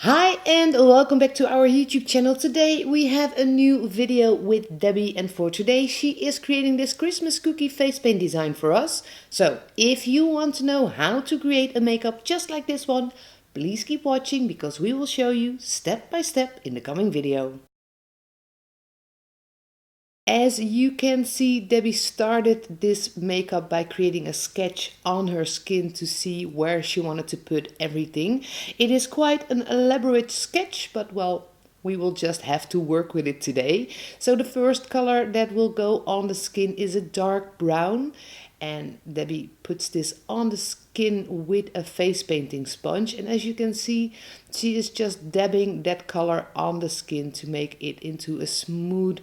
Hi and welcome back to our YouTube channel. Today we have a new video with Debbie, and for today she is creating this Christmas cookie face paint design for us. So if you want to know how to create a makeup just like this one, please keep watching because we will show you step by step in the coming video. As you can see, Debbie started this makeup by creating a sketch on her skin to see where she wanted to put everything. It is quite an elaborate sketch, but well, we will just have to work with it today. So the first color that will go on the skin is a dark brown, and Debbie puts this on the skin with a face painting sponge, and as you can see, she is just dabbing that color on the skin to make it into a smooth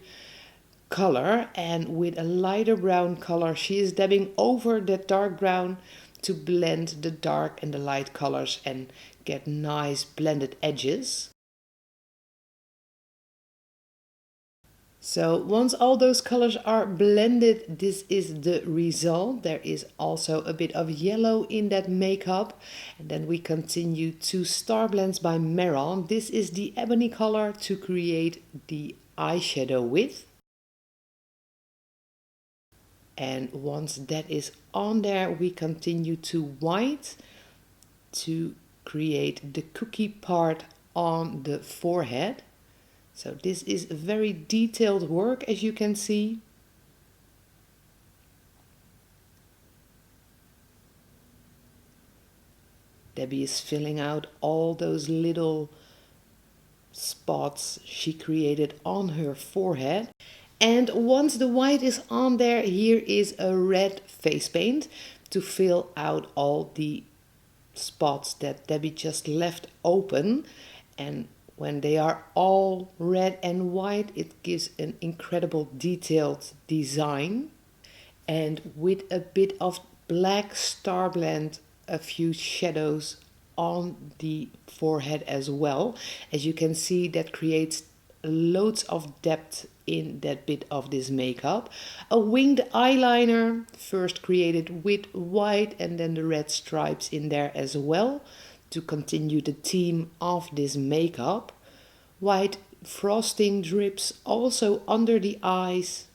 color, and with a lighter brown color she is dabbing over that dark brown to blend the dark and the light colors and get nice blended edges. So once all those colors are blended, this is the result. There is also a bit of yellow in that makeup, and then we continue to Star Blends by Meron. This is the ebony color to create the eyeshadow with. And once that is on there, we continue to white to create the cookie part on the forehead. So this is very detailed work, as you can see. Debbie is filling out all those little spots she created on her forehead. And once the white is on there, here is a red face paint to fill out all the spots that Debbie just left open. And when they are all red and white, it gives an incredible detailed design. And with a bit of black Star Blend, a few shadows on the forehead as well. As you can see, that creates loads of depth in that bit of this makeup. A winged eyeliner, first created with white and then the red stripes in there as well to continue the theme of this makeup. White frosting drips also under the eyes.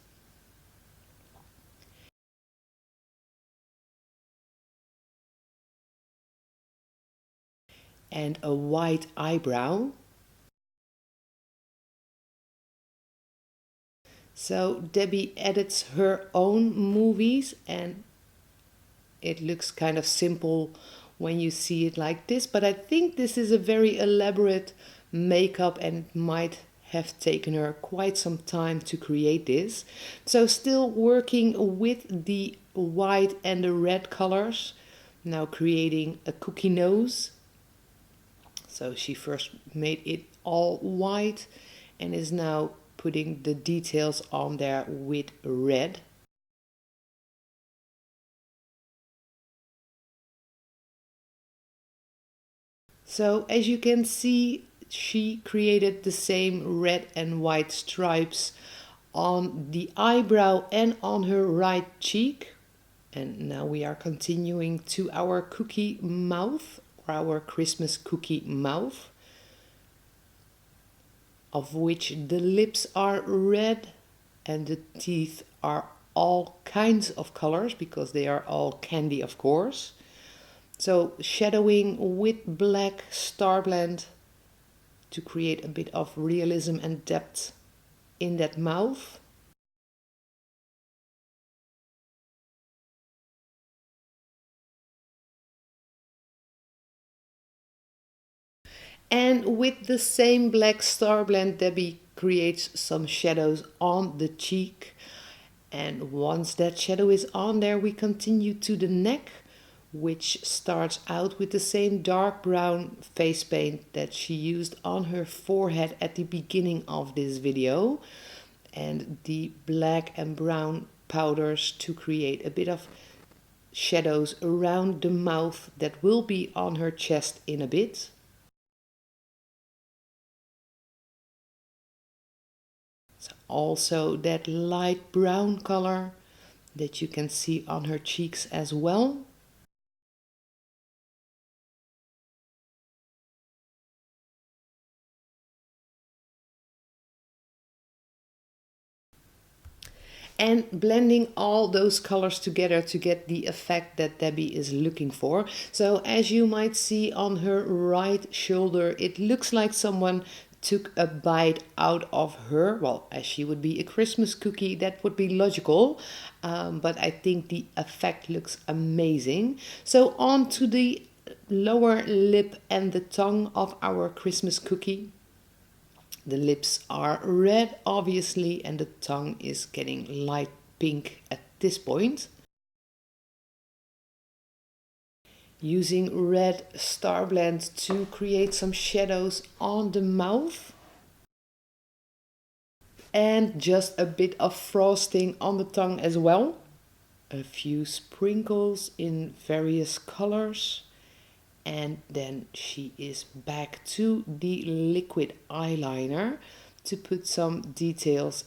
And a white eyebrow. So Debbie edits her own movies, and it looks kind of simple when you see it like this, but I think this is a very elaborate makeup and it might have taken her quite some time to create this. So still working with the white and the red colors, now creating a cookie nose. So she first made it all white and is now putting the details on there with red. So as you can see, she created the same red and white stripes on the eyebrow and on her right cheek. And now we are continuing to our cookie mouth, or our Christmas cookie mouth, of which the lips are red and the teeth are all kinds of colors because they are all candy, of course. So shadowing with black Star Blend to create a bit of realism and depth in that mouth. And with the same black Star Blend, Debbie creates some shadows on the cheek. And once that shadow is on there, we continue to the neck, which starts out with the same dark brown face paint that she used on her forehead at the beginning of this video, and the black and brown powders to create a bit of shadows around the mouth that will be on her chest in a bit. So also that light brown color that you can see on her cheeks as well. and blending all those colors together to get the effect that Debbie is looking for. So as you might see on her right shoulder, it looks like someone took a bite out of her. Well, as she would be a Christmas cookie, that would be logical. But I think the effect looks amazing. So on to the lower lip and the tongue of our Christmas cookie. The lips are red, obviously, and the tongue is getting light pink at this point. Using red Star Blend to create some shadows on the mouth. And just a bit of frosting on the tongue as well. A few sprinkles in various colors. And then she is back to the liquid eyeliner to put some details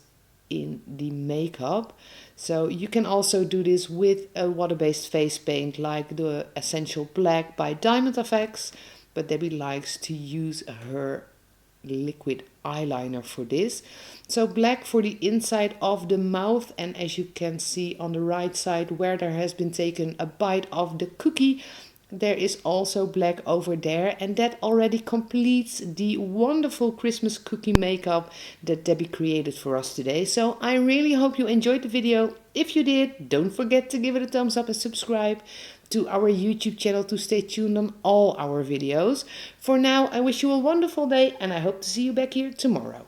in the makeup. So you can also do this with a water-based face paint like the Essential Black by Diamond FX, but Debbie likes to use her liquid eyeliner for this. So black for the inside of the mouth, and as you can see on the right side where there has been taken a bite of the cookie, there is also black over there, and that already completes the wonderful Christmas cookie makeup that Debbie created for us today. So I really hope you enjoyed the video. If you did, don't forget to give it a thumbs up and subscribe to our YouTube channel to stay tuned on all our videos. For now, I wish you a wonderful day and I hope to see you back here tomorrow.